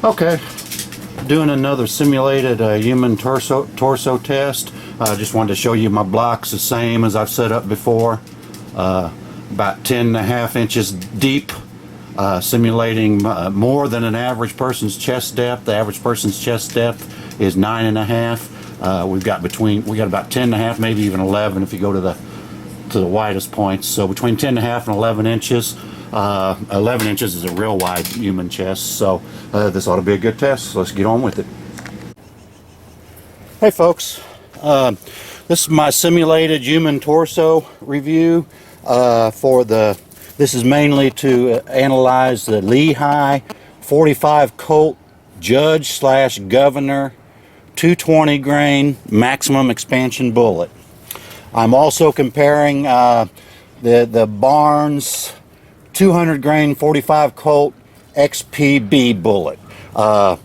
Okay, doing another simulated human torso test. Just wanted to show you my blocks the same as I've set up before. About 10.5 inches deep, simulating more than an average person's chest depth. The average person's chest depth is 9.5. We got about 10.5, maybe even 11 if you go to the widest points. So between 10.5 and 11 inches. 11 inches is a real wide human chest, so this ought to be a good test. So let's get on with it. Hey folks, this is my simulated human torso review. This is mainly to analyze the Lehigh 45 Colt Judge / Governor 220 grain maximum expansion bullet. I'm also comparing the Barnes 200 grain 45 Colt XPB bullet. I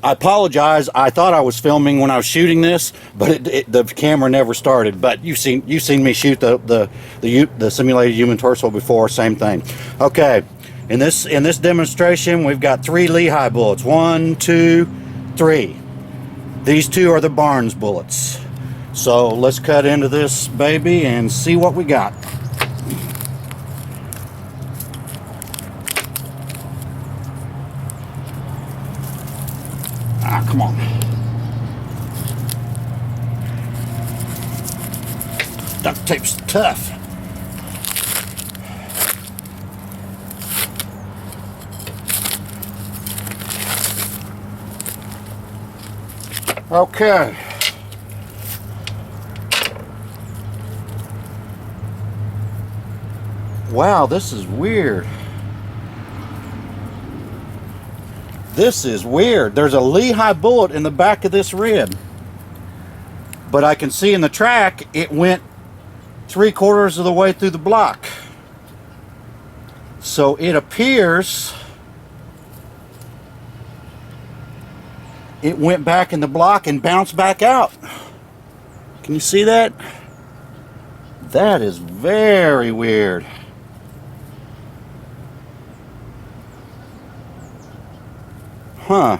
apologize. I thought I was filming when I was shooting this, but the camera never started. But you've seen me shoot the simulated human torso before. Same thing. Okay, in this demonstration, we've got 3 Lehigh bullets. 1, 2, 3. These 2 are the Barnes bullets. So let's cut into this baby and see what we got. Ah, come on. Duct tape's tough. Okay. Wow, this is weird. This is weird. There's a Lehigh bullet in the back of this rib. But I can see in the track, it went 3/4 of the way through the block. So it appears it went back in the block and bounced back out. Can you see that? That is very weird. Huh.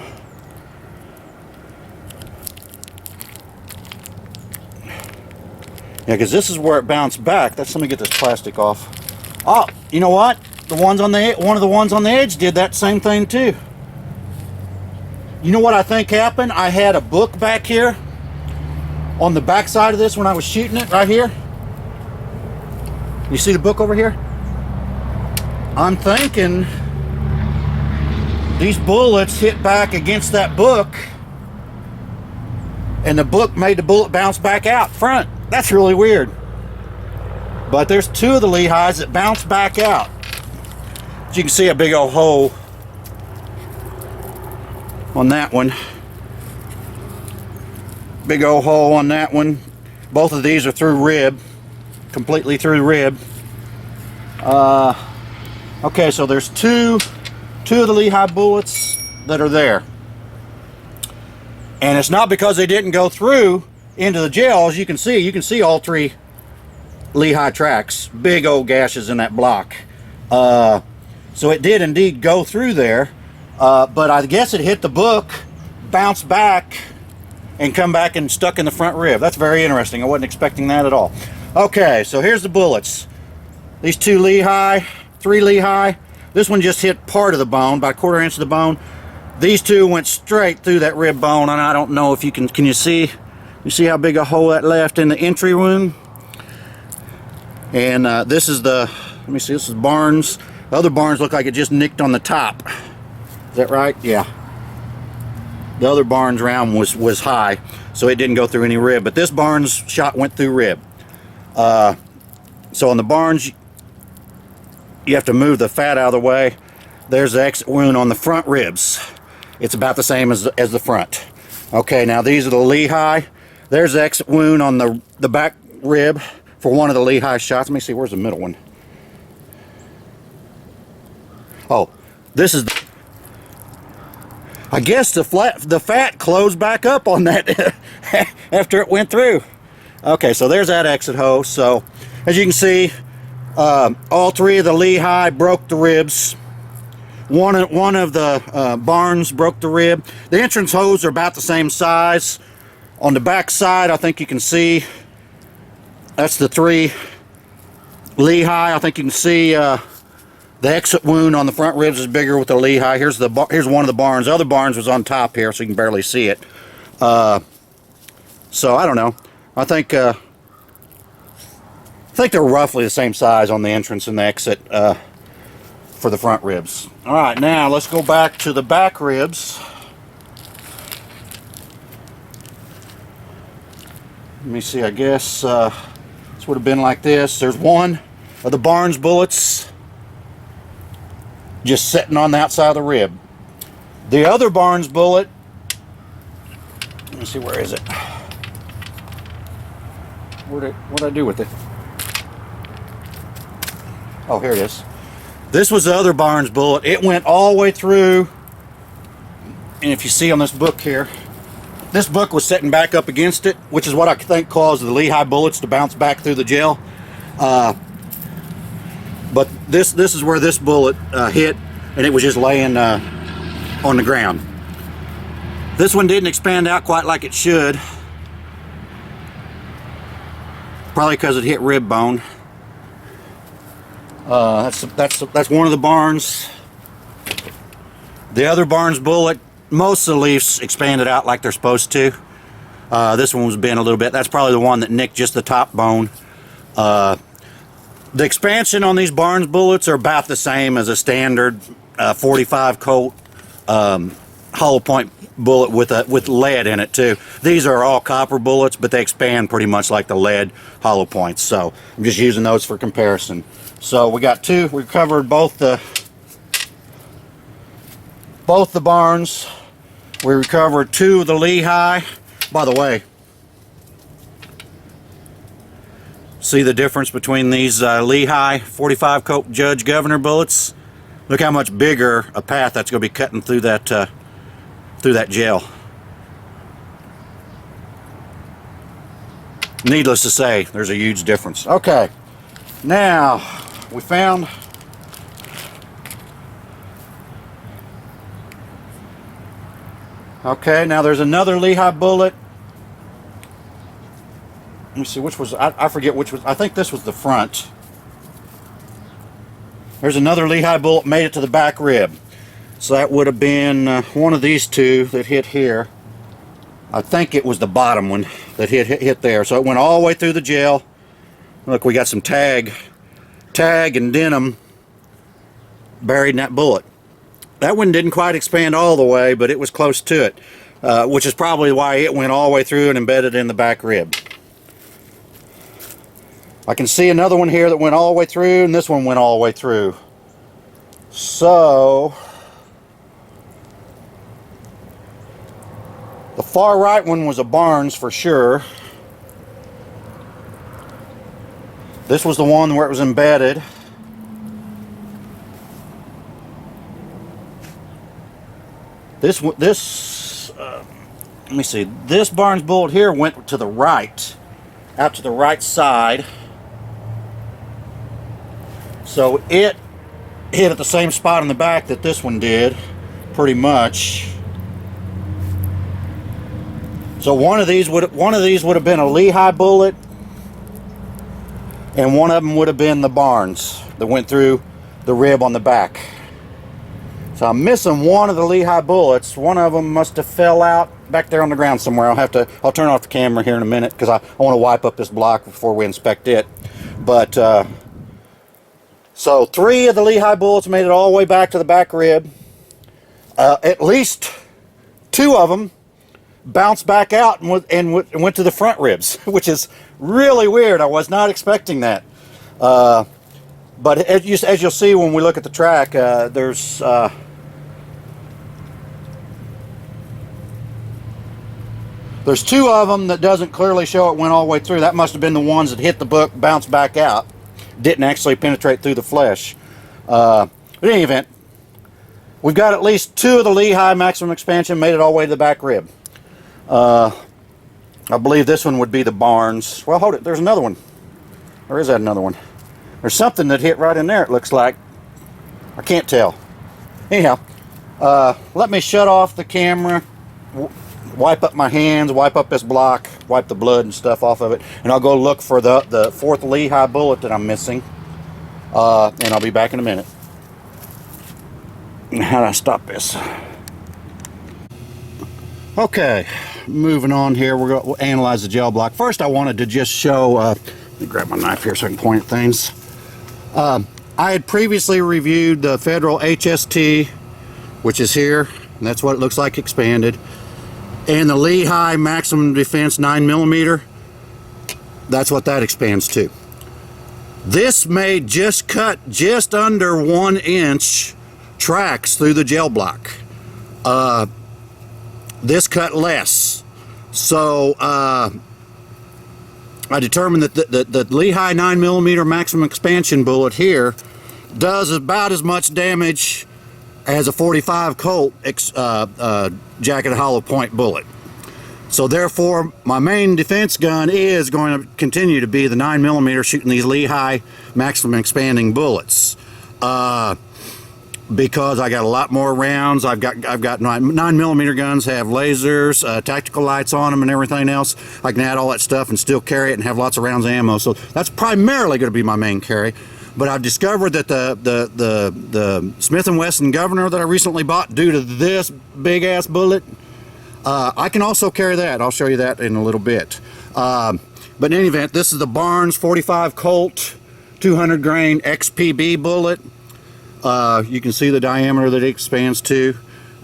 Yeah, because this is where it bounced back. Let me get this plastic off. Oh, you know what? One of the ones on the edge did that same thing too. You know what I think happened? I had a book back here on the back side of this when I was shooting it, right here. You see the book over here? I'm thinking these bullets hit back against that book, and the book made the bullet bounce back out front. That's really weird. But there's 2 of the Lehighs that bounce back out. As you can see, a big old hole on that one. Big old hole on that one. Both of these are through rib, completely through rib. Okay, so there's two of the Lehigh bullets that are there, and it's not because they didn't go through into the gel. As you can see all 3 Lehigh tracks, big old gashes in that block. So it did indeed go through there, but I guess it hit the book, bounced back, and come back and stuck in the front rib. That's very interesting. I wasn't expecting that at all. Okay, so here's the bullets. These 2 Lehigh, 3 Lehigh. This one just hit part of the bone, about 1/4 inch of the bone. These 2 went straight through that rib bone, and I don't know if you can you see? You see how big a hole that left in the entry wound? And this is let me see, this is Barnes. The other Barnes look like it just nicked on the top. Is that right? Yeah. The other Barnes round was high, so it didn't go through any rib, but this Barnes shot went through rib. So on the Barnes, you have to move the fat out of the way. There's the exit wound on the front ribs. It's about the same as the front. Okay, now these are the Lehigh. There's the exit wound on the back rib for one of the Lehigh shots. Let me see, where's the middle one? Oh, this is I guess the fat closed back up on that after it went through. Okay, so there's that exit hole. So as you can see, all 3 of the Lehigh broke the ribs. One of the barns broke the rib. The entrance holes are about the same size. On the back side, I think you can see that's the 3 Lehigh. I think you can see the exit wound on the front ribs is bigger with the Lehigh. Here's one of the barns. The other barns was on top here, so you can barely see it. So I don't know. I think they're roughly the same size on the entrance and the exit for the front ribs. All right, now let's go back to the back ribs. Let me see. I guess this would have been like this. There's one of the Barnes bullets just sitting on the outside of the rib. The other Barnes bullet, let me see, where is it? What did I do with it? Oh, here it is. This was the other Barnes bullet. It went all the way through, and if you see on this book here, this book was sitting back up against it, which is what I think caused the Lehigh bullets to bounce back through the gel. But this is where this bullet hit, and it was just laying on the ground. This one didn't expand out quite like it should, probably because it hit rib bone. That's one of the Barnes. The other Barnes bullet, most of the leaves expanded out like they're supposed to. This one was bent a little bit. That's probably the one that nicked just the top bone. The expansion on these Barnes bullets are about the same as a standard 45 Colt hollow point bullet with lead in it too. These are all copper bullets, but they expand pretty much like the lead hollow points. So I'm just using those for comparison. So we got two. We covered both the Barnes. We recovered 2 of the Lehigh. By the way, see the difference between these Lehigh 45 Colt Judge Governor bullets? Look how much bigger a path that's going to be cutting through that gel. Needless to say, there's a huge difference. Okay, now we found now there's another Lehigh bullet. Let me see, which was, I forget which was, I think this was the front. There's another Lehigh bullet made it to the back rib. So that would have been one of these two that hit here. I think it was the bottom one that hit there. So it went all the way through the gel. Look, we got some tag and denim buried in that bullet. That one didn't quite expand all the way, but it was close to it, which is probably why it went all the way through and embedded in the back rib. I can see another one here that went all the way through, and this one went all the way through. So the far right one was a Barnes for sure. This was the one where it was embedded. Let me see, this Barnes bullet here went to the right, out to the right side. So it hit at the same spot in the back that this one did, pretty much. So one of these would have been a Lehigh bullet, and one of them would have been the Barnes that went through the rib on the back. So I'm missing one of the Lehigh bullets. One of them must have fell out back there on the ground somewhere. I'll turn off the camera here in a minute because I want to wipe up this block before we inspect it. But so 3 of the Lehigh bullets made it all the way back to the back rib. At least 2 of them bounced back out and went to the front ribs, which is really weird. I was not expecting that. But as you'll see when we look at the track, there's There's 2 of them that doesn't clearly show it went all the way through. That must have been the ones that hit the book, bounced back out. Didn't actually penetrate through the flesh. But in any event, we've got at least 2 of the Lehigh maximum expansion made it all the way to the back rib. I believe this one would be the Barnes. Well, hold it. There's another one. Or is that another one? There's something that hit right in there, it looks like. I can't tell. anyhow, let me shut off the camera, wipe up my hands, wipe up this block, wipe the blood and stuff off of it, and I'll go look for the 4th Lehigh bullet that I'm missing, and I'll be back in a minute. How do I stop this? Okay, moving on here, we'll analyze the gel block. First, I wanted to just show, let me grab my knife here so I can point at things. I had previously reviewed the Federal HST, which is here, and that's what it looks like expanded, and the Lehigh Maximum Defense 9mm, that's what that expands to. This may just cut just under 1 inch tracks through the gel block. This cut less. So I determined that the Lehigh 9mm maximum expansion bullet here does about as much damage as a .45 Colt jacket hollow point bullet. So therefore, my main defense gun is going to continue to be the 9mm shooting these Lehigh maximum expanding bullets. Because I got a lot more rounds. I've got 9mm guns have lasers, tactical lights on them, and everything else. I can add all that stuff and still carry it and have lots of rounds of ammo. So that's primarily going to be my main carry. But I've discovered that the Smith & Wesson Governor that I recently bought, due to this big ass bullet, I can also carry that. I'll show you that in a little bit. But in any event, this is the Barnes .45 Colt 200 grain XPB bullet. You can see the diameter that it expands to,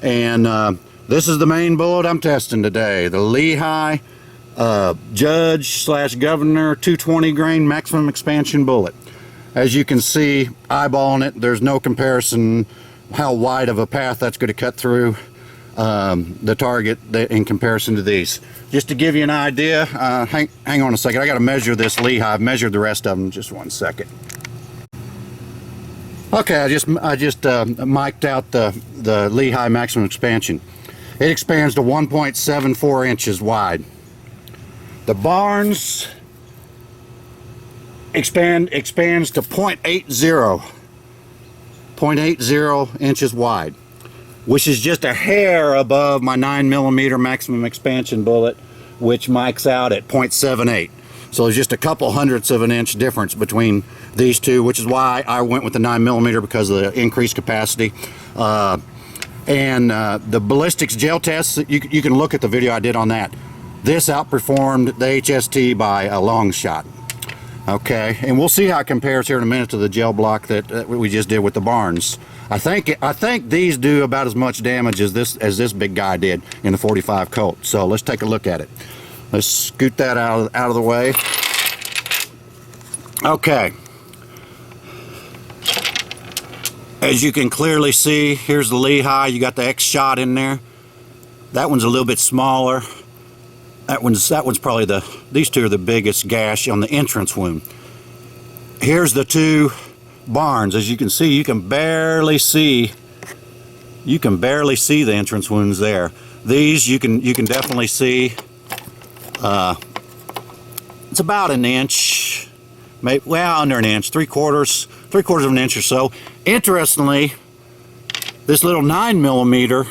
and this is the main bullet I'm testing today, the Lehigh Judge / Governor 220 grain maximum expansion bullet. As you can see, eyeballing it, there's no comparison how wide of a path that's going to cut through the target in comparison to these. Just to give you an idea, hang on a second, I got to measure this Lehigh. I've measured the rest of them. Just 1 second. Okay, I just mic'd out the Lehigh maximum expansion. It expands to 1.74 inches wide. The Barnes expands to 0.80 inches wide, which is just a hair above my 9mm maximum expansion bullet, which mics out at 0.78. So there's just a couple hundredths of an inch difference between these two, which is why I went with the 9mm, because of the increased capacity. And the ballistics gel tests, you can look at the video I did on that. This outperformed the HST by a long shot. Okay, and we'll see how it compares here in a minute to the gel block that we just did with the Barnes. I think these do about as much damage as this big guy did in the .45 Colt. So let's take a look at it. Let's scoot that out of the way. Okay. As you can clearly see, here's the Lehigh. You got the X shot in there. That one's a little bit smaller. That one's probably these two are the biggest gash on the entrance wound. Here's the two Barnes. As you can see, you can barely see the entrance wounds there. These you can definitely see. It's about an inch, maybe, well, under an inch, three quarters of an inch or so. Interestingly, this little 9mm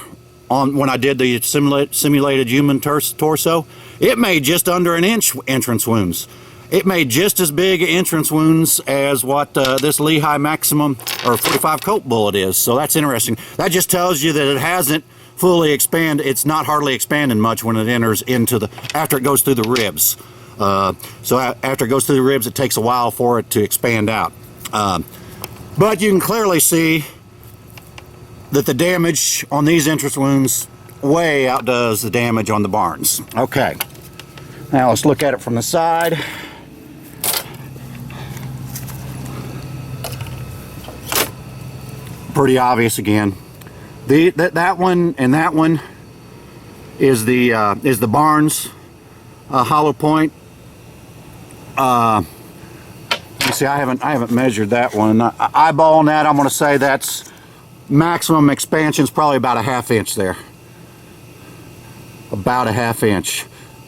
when I did the simulated human torso, it made just under an inch entrance wounds. It made just as big entrance wounds as what this Lehigh maximum or .45 Colt bullet is. So that's interesting. That just tells you that it hasn't fully expanded. It's not hardly expanding much when it enters into after it goes through the ribs. So after it goes through the ribs, it takes a while for it to expand out. But you can clearly see that the damage on these entrance wounds way outdoes the damage on the Barnes. Okay, now let's look at it from the side. Pretty obvious again. That one and that one is the Barnes hollow point. You see, I haven't measured that one. Eyeballing that, I'm going to say that's maximum expansion is probably about a ½ inch there. About a ½ inch.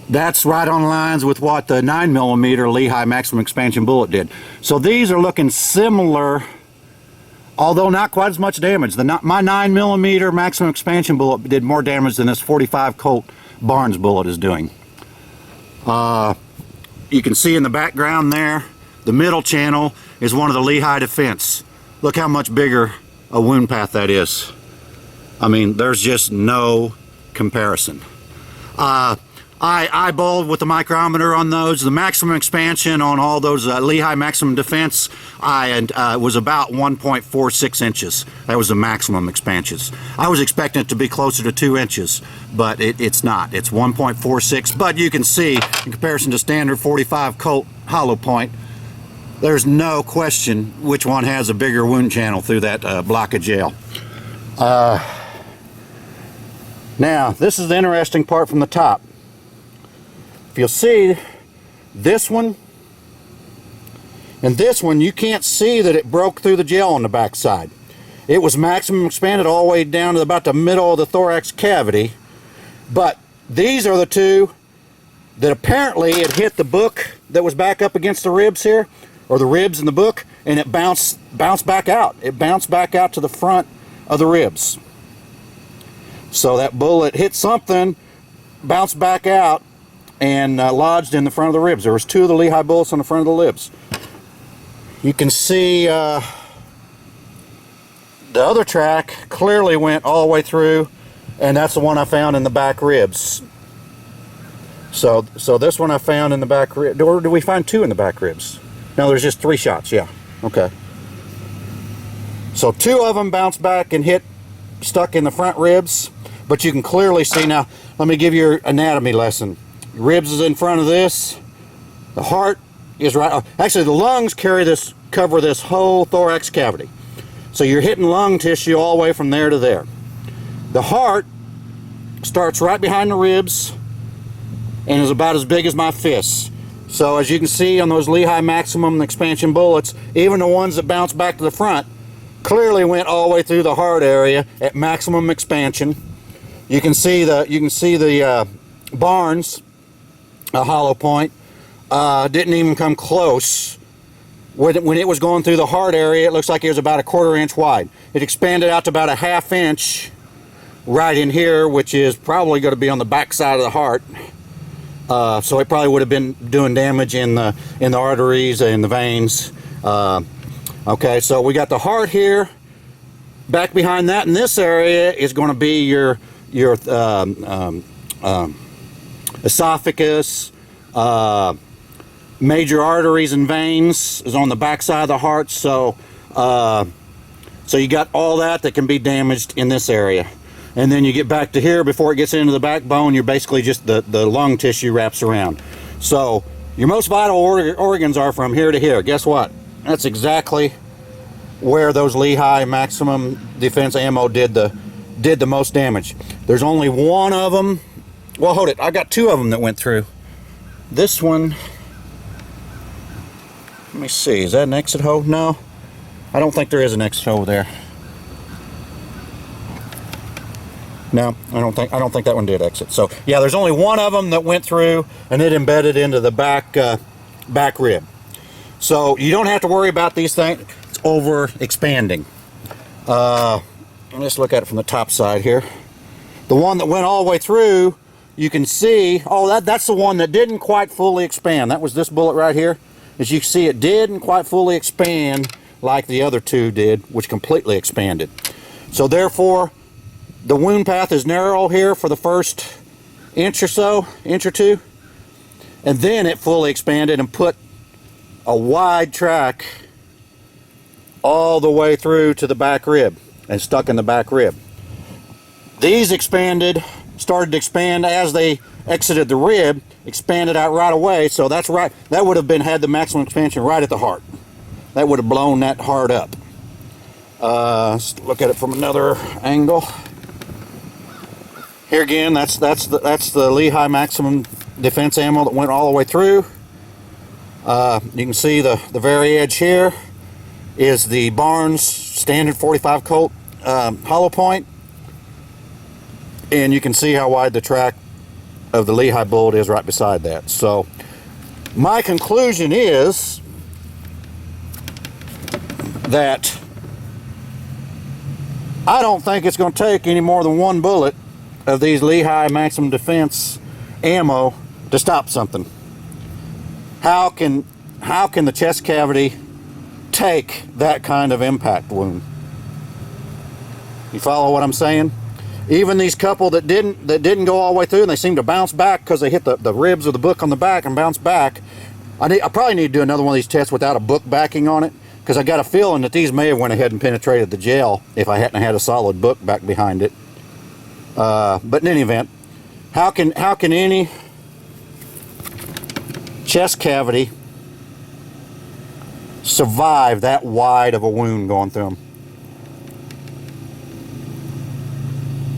That's right on lines with what the 9mm Lehigh maximum expansion bullet did. So these are looking similar although not quite as much damage. My 9mm maximum expansion bullet did more damage than this 45 Colt Barnes bullet is doing. You can see in the background there, the middle channel is one of the Lehigh Defense. Look how much bigger a wound path that is. I mean, there's just no comparison. I eyeballed with the micrometer on those. The maximum expansion on all those Lehigh Maximum Defense was about 1.46 inches. That was the maximum expansions. I was expecting it to be closer to 2 inches, but it's not. It's 1.46. But you can see, in comparison to standard 45 Colt hollow point, there's no question which one has a bigger wound channel through that block of gel. Now, this is the interesting part from the top. If you'll see, this one and this one, you can't see that it broke through the gel on the back side. It was maximum expanded all the way down to about the middle of the thorax cavity. But these are the two that apparently it hit the book that was back up against the ribs here, or the ribs in the book, and it bounced back out. It bounced back out to the front of the ribs. So that bullet hit something, bounced back out, and lodged in the front of the ribs. There was 2 of the Lehigh bullets on the front of the ribs. You can see the other track clearly went all the way through, and that's the one I found in the back ribs. So this one I found in the back rib. Or did we find 2 in the back ribs? No, there's just 3 shots. Yeah. Okay. So 2 of them bounced back and stuck in the front ribs, but you can clearly see now. Let me give you your anatomy lesson. Ribs is in front of this. The heart is right. Actually, the lungs cover this whole thorax cavity. So you're hitting lung tissue all the way from there to there. The heart starts right behind the ribs and is about as big as my fists. So as you can see on those Lehigh Maximum expansion bullets, even the ones that bounce back to the front clearly went all the way through the heart area at maximum expansion. You can see the Barnes hollow point didn't even come close. When it was going through the heart area, it looks like it was about a 1/4 inch wide. It expanded out to about a 1/2 inch right in here, which is probably going to be on the back side of the heart. So it probably would have been doing damage in the arteries and the veins. Okay, so we got the heart here. Back behind that in this area is going to be your esophagus, major arteries and veins is on the back side of the heart. So you got all that can be damaged in this area. And then you get back to here, before it gets into the backbone, you're basically just the lung tissue wraps around. So your most vital organs are from here to here. Guess what? That's exactly where those Lehigh Maximum Defense ammo did the most damage. There's only one of them. Well, hold it. I got 2 of them that went through. This one, let me see. Is that an exit hole? No, I don't think there is an exit hole there. No, I don't think that one did exit. So yeah, there's only one of them that went through, and it embedded into the back rib. So you don't have to worry about these things over expanding. Let's look at it from the top side here. The one that went all the way through, you can see, that's the one that didn't quite fully expand. That was this bullet right here. As you can see, it didn't quite fully expand like the other 2 did, which completely expanded. So therefore, the wound path is narrow here for the first inch or 2, and then it fully expanded and put a wide track all the way through to the back rib and stuck in the back rib. These started to expand as they exited the rib, expanded out right away. So that's right. That would have had the maximum expansion right at the heart. That would have blown that heart up. Let's look at it from another angle. Here again, that's the Lehigh Maximum Defense ammo that went all the way through. You can see the very edge here is the Barnes standard 45 Colt hollow point, and you can see how wide the track of the Lehigh bullet is right beside that. So my conclusion is that I don't think it's going to take any more than one bullet of these Lehigh Maximum Defense ammo to stop something. How can the chest cavity take that kind of impact wound? You follow what I'm saying? Even these couple that didn't go all the way through, and they seem to bounce back because they hit the ribs of the book on the back and bounce back. I probably need to do another one of these tests without a book backing on it, because I got a feeling that these may have went ahead and penetrated the gel if I hadn't had a solid book back behind it. But in any event, how can any chest cavity survive that wide of a wound going through them?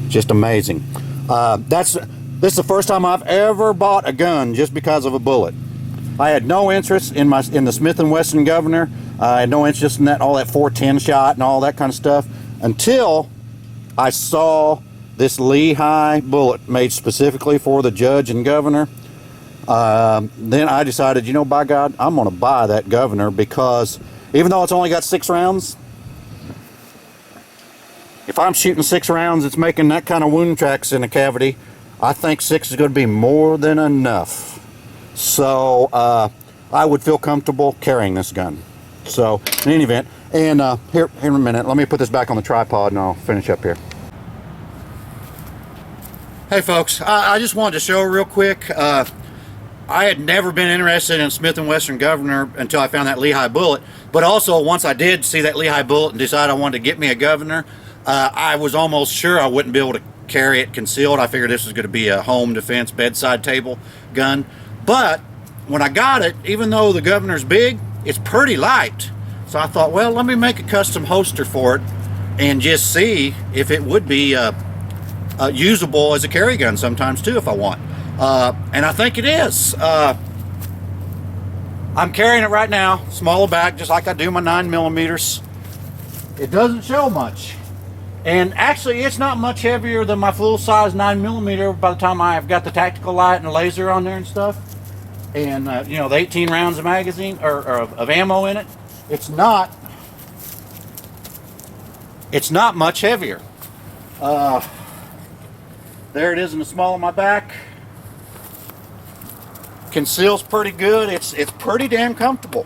Just amazing. This is the first time I've ever bought a gun just because of a bullet. I had no interest in the Smith & Wesson Governor. I had no interest in that, all that 410 shot and all that kind of stuff, until I saw this Lehigh bullet made specifically for the Judge and Governor. Then I decided, you know, by God, I'm going to buy that Governor, because even though it's only got 6 rounds, if I'm shooting 6 rounds, it's making that kind of wound tracks in a cavity, I think 6 is going to be more than enough. So I would feel comfortable carrying this gun. So in any event, and here in a minute, let me put this back on the tripod and I'll finish up here. Hey folks, I just wanted to show real quick. I had never been interested in Smith & Wesson Governor until I found that Lehigh bullet. But also, once I did see that Lehigh bullet and decided I wanted to get me a Governor, I was almost sure I wouldn't be able to carry it concealed. I figured this was going to be a home defense bedside table gun. But when I got it, even though the Governor's big, it's pretty light. So I thought, well, let me make a custom holster for it and just see if it would be usable as a carry gun sometimes too if I want. And I think it is. I'm carrying it right now, smaller back, just like I do my 9mm. It doesn't show much. And actually, it's not much heavier than my full-size 9mm by the time I've got the tactical light and the laser on there and stuff. And, you know, the 18 rounds of magazine, or of ammo in it. It's not much heavier. There it is in the small of my back. Conceals pretty good. It's pretty damn comfortable.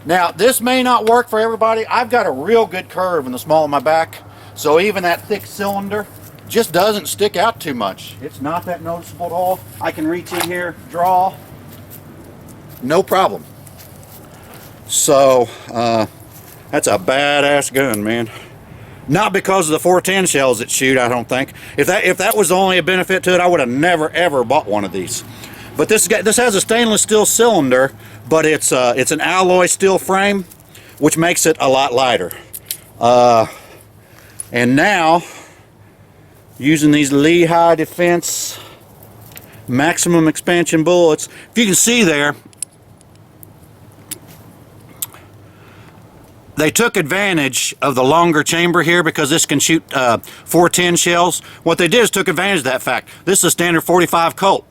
Now, this may not work for everybody. I've got a real good curve in the small of my back. So even that thick cylinder just doesn't stick out too much. It's not that noticeable at all. I can reach in here, draw, no problem. So that's a badass gun, man. Not because of the 410 shells that shoot, I don't think. If that was only a benefit to it, I would have never ever bought one of these. But this has a stainless steel cylinder, but it's an alloy steel frame, which makes it a lot lighter. And now, using these Lehigh Defense maximum expansion bullets, if you can see there, they took advantage of the longer chamber here because this can shoot 410 shells. What they did is took advantage of that fact. This is a standard 45 Colt.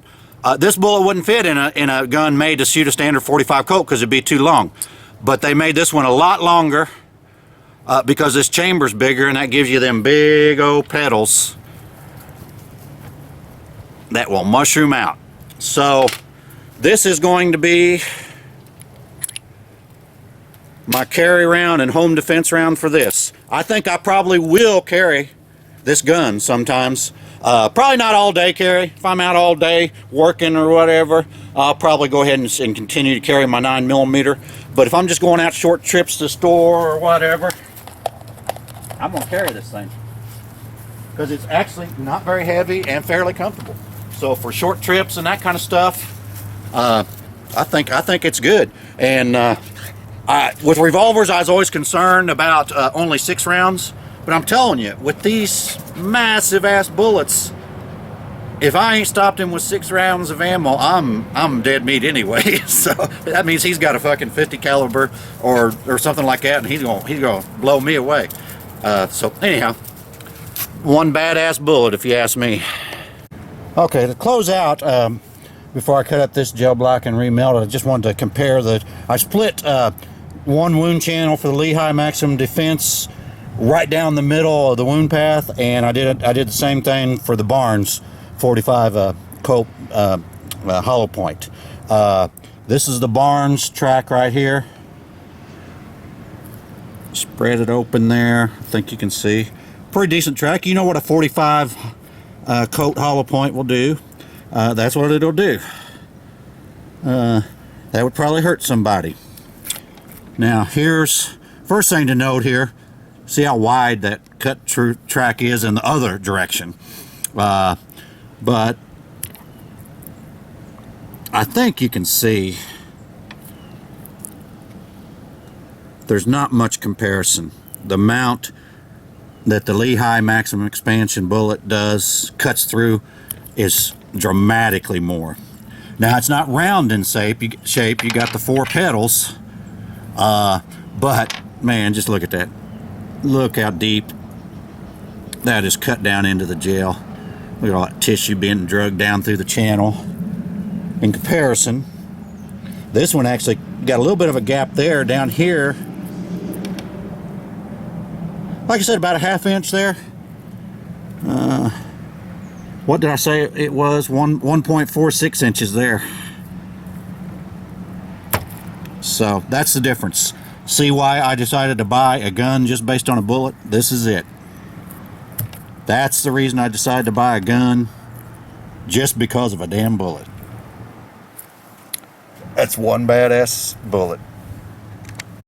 This bullet wouldn't fit in a gun made to shoot a standard 45 Colt because it'd be too long. But they made this one a lot longer because this chamber's bigger, and that gives you them big old pedals that will mushroom out. So this is going to be my carry round and home defense round for this. I think I probably will carry this gun sometimes. Probably not all day carry. If I'm out all day working or whatever, I'll probably go ahead and continue to carry my 9mm. But if I'm just going out short trips to the store or whatever, I'm going to carry this thing. Because it's actually not very heavy and fairly comfortable. So for short trips and that kind of stuff, I think it's good. And with revolvers, I was always concerned about only 6 rounds. But I'm telling you, with these massive ass bullets, if I ain't stopped him with 6 rounds of ammo, I'm dead meat anyway. So that means he's got a fucking 50 caliber or something like that, and he's gonna blow me away. So anyhow, one badass bullet, if you ask me. Okay, to close out, before I cut up this gel block and remelt it, I just wanted to compare I split one wound channel for the Lehigh Maximum Defense right down the middle of the wound path, and I did the same thing for the Barnes 45 Colt hollow point. This is the Barnes track right here. Spread it open there. I think you can see. Pretty decent track. You know what a 45 Colt hollow point will do. That's what it'll do. That would probably hurt somebody. Now here's first thing to note here. See how wide that cut track is in the other direction. But I think you can see there's not much comparison. The amount that the Lehigh maximum expansion bullet cuts through is dramatically more. Now it's not round in shape. You got the 4 petals, but man, just look at that. Look how deep that is cut down into the gel. Look at all that tissue being drugged down through the channel. In comparison, this one actually got a little bit of a gap there. Down here, like I said, about a ½ inch there. What did I say it was? 1.46 inches there. So that's the difference. See why I decided to buy a gun just based on a bullet? This is it. That's the reason I decided to buy a gun, just because of a damn bullet. That's one badass bullet.